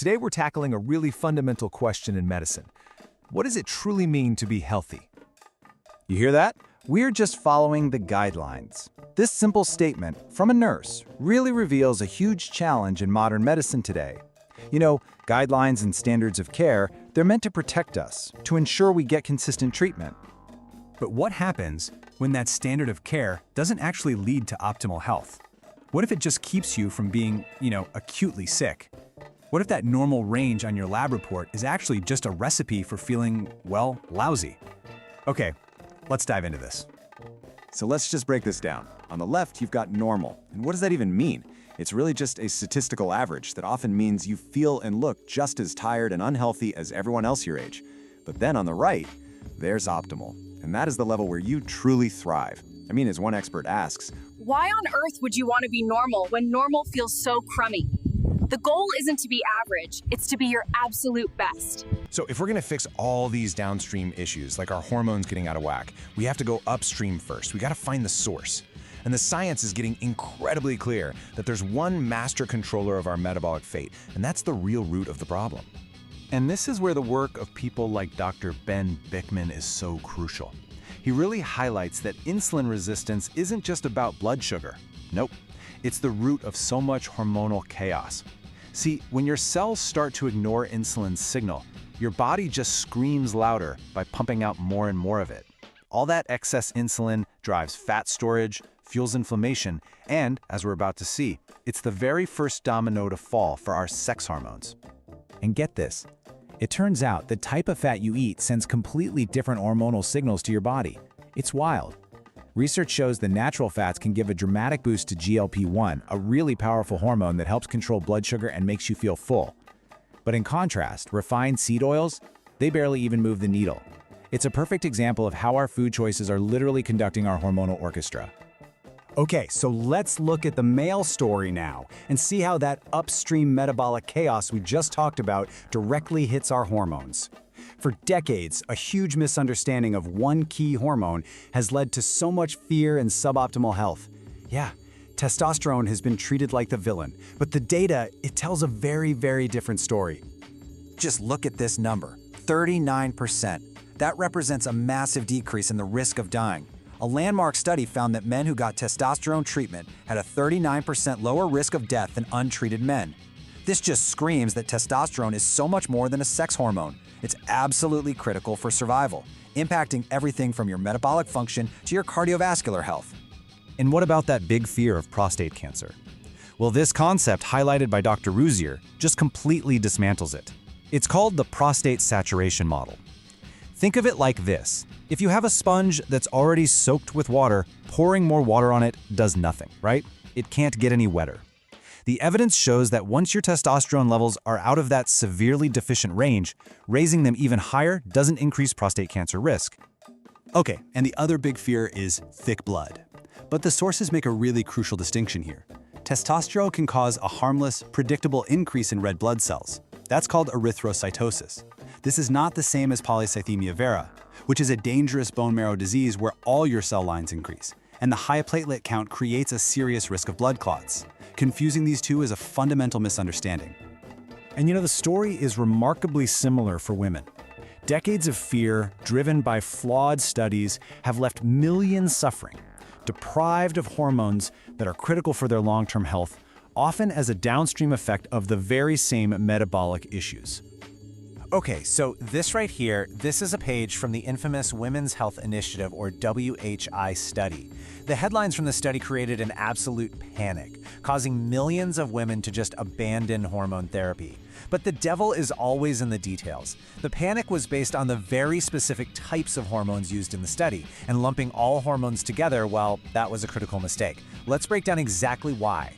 Today we're tackling a really fundamental question in medicine. What does it truly mean to be healthy? You hear that? We're just following the guidelines. This simple statement from a nurse really reveals a huge challenge in modern medicine today. You know, guidelines and standards of care, they're meant to protect us, to ensure we get consistent treatment. But what happens when that standard of care doesn't actually lead to optimal health? What if it just keeps you from being, acutely sick? What if that normal range on your lab report is actually just a recipe for feeling, well, lousy? Okay, let's dive into this. So let's just break this down. On the left, you've got normal. And what does that even mean? It's really just a statistical average that often means you feel and look just as tired and unhealthy as everyone else your age. But then on the right, there's optimal. And that is the level where you truly thrive. I mean, as one expert asks, why on earth would you want to be normal when normal feels so crummy? The goal isn't to be average, it's to be your absolute best. So if we're going to fix all these downstream issues, like our hormones getting out of whack, we have to go upstream first. We got to find the source. And the science is getting incredibly clear that there's one master controller of our metabolic fate, and that's the real root of the problem. And this is where the work of people like Dr. Ben Bikman is so crucial. He really highlights that insulin resistance isn't just about blood sugar. Nope, it's the root of so much hormonal chaos. See, when your cells start to ignore insulin's signal, your body just screams louder by pumping out more and more of it. All that excess insulin drives fat storage, fuels inflammation, and, as we're about to see, it's the very first domino to fall for our sex hormones. And get this, it turns out the type of fat you eat sends completely different hormonal signals to your body. It's wild. Research shows the natural fats can give a dramatic boost to GLP-1, a really powerful hormone that helps control blood sugar and makes you feel full. But in contrast, refined seed oils, they barely even move the needle. It's a perfect example of how our food choices are literally conducting our hormonal orchestra. Okay, so let's look at the male story now and see how that upstream metabolic chaos we just talked about directly hits our hormones. For decades, a huge misunderstanding of one key hormone has led to so much fear and suboptimal health. Yeah, testosterone has been treated like the villain, but the data, it tells a very, very different story. Just look at this number, 39%. That represents a massive decrease in the risk of dying. A landmark study found that men who got testosterone treatment had a 39% lower risk of death than untreated men. This just screams that testosterone is so much more than a sex hormone. It's absolutely critical for survival, impacting everything from your metabolic function to your cardiovascular health. And what about that big fear of prostate cancer? Well, this concept, highlighted by Dr. Ruzier, just completely dismantles it. It's called the prostate saturation model. Think of it like this. If you have a sponge that's already soaked with water, pouring more water on it does nothing, right? It can't get any wetter. The evidence shows that once your testosterone levels are out of that severely deficient range, raising them even higher doesn't increase prostate cancer risk. Okay, and the other big fear is thick blood. But the sources make a really crucial distinction here. Testosterone can cause a harmless, predictable increase in red blood cells. That's called erythrocytosis. This is not the same as polycythemia vera, which is a dangerous bone marrow disease where all your cell lines increase, and the high platelet count creates a serious risk of blood clots. Confusing these two is a fundamental misunderstanding. And the story is remarkably similar for women. Decades of fear, driven by flawed studies, have left millions suffering, deprived of hormones that are critical for their long-term health, often as a downstream effect of the very same metabolic issues. Okay, so this right here, this is a page from the infamous Women's Health Initiative, or WHI study. The headlines from the study created an absolute panic, causing millions of women to just abandon hormone therapy. But the devil is always in the details. The panic was based on the very specific types of hormones used in the study, and lumping all hormones together, well, that was a critical mistake. Let's break down exactly why.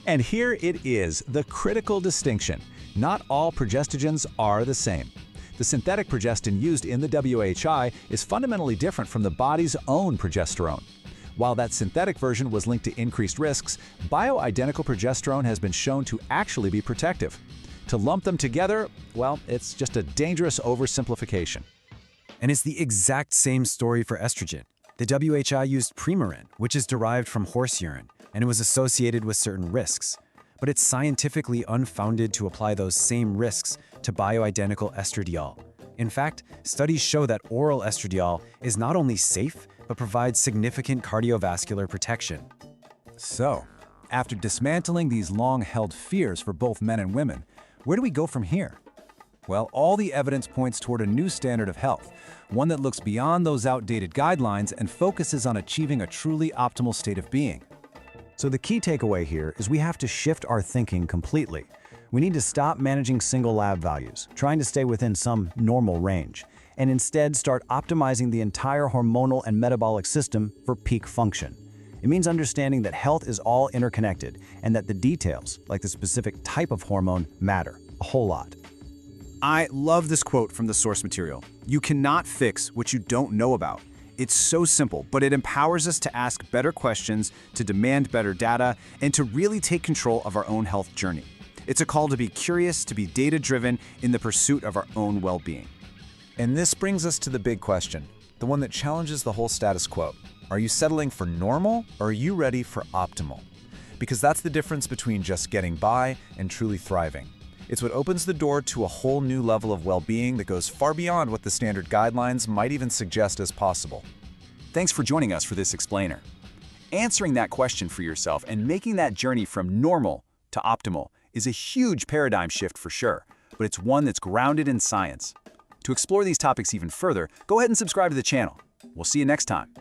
And here it is, the critical distinction. Not all progestogens are the same. The synthetic progestin used in the WHI is fundamentally different from the body's own progesterone. While that synthetic version was linked to increased risks, bioidentical progesterone has been shown to actually be protective. To lump them together, well, it's just a dangerous oversimplification. And it's the exact same story for estrogen. The WHI used Premarin, which is derived from horse urine, and it was associated with certain risks. but it's scientifically unfounded to apply those same risks to bioidentical estradiol. In fact, studies show that oral estradiol is not only safe, but provides significant cardiovascular protection. So, after dismantling these long-held fears for both men and women, where do we go from here? Well, all the evidence points toward a new standard of health, one that looks beyond those outdated guidelines and focuses on achieving a truly optimal state of being. So the key takeaway here is we have to shift our thinking completely. We need to stop managing single lab values, trying to stay within some normal range, and instead start optimizing the entire hormonal and metabolic system for peak function. It means understanding that health is all interconnected and that the details, like the specific type of hormone, matter a whole lot. I love this quote from the source material. You cannot fix what you don't know about. It's so simple, but it empowers us to ask better questions, to demand better data, and to really take control of our own health journey. It's a call to be curious, to be data-driven in the pursuit of our own well-being. And this brings us to the big question, the one that challenges the whole status quo. Are you settling for normal, or are you ready for optimal? Because that's the difference between just getting by and truly thriving. It's what opens the door to a whole new level of well-being that goes far beyond what the standard guidelines might even suggest as possible. Thanks for joining us for this explainer. Answering that question for yourself and making that journey from normal to optimal is a huge paradigm shift for sure, but it's one that's grounded in science. To explore these topics even further, go ahead and subscribe to the channel. We'll see you next time.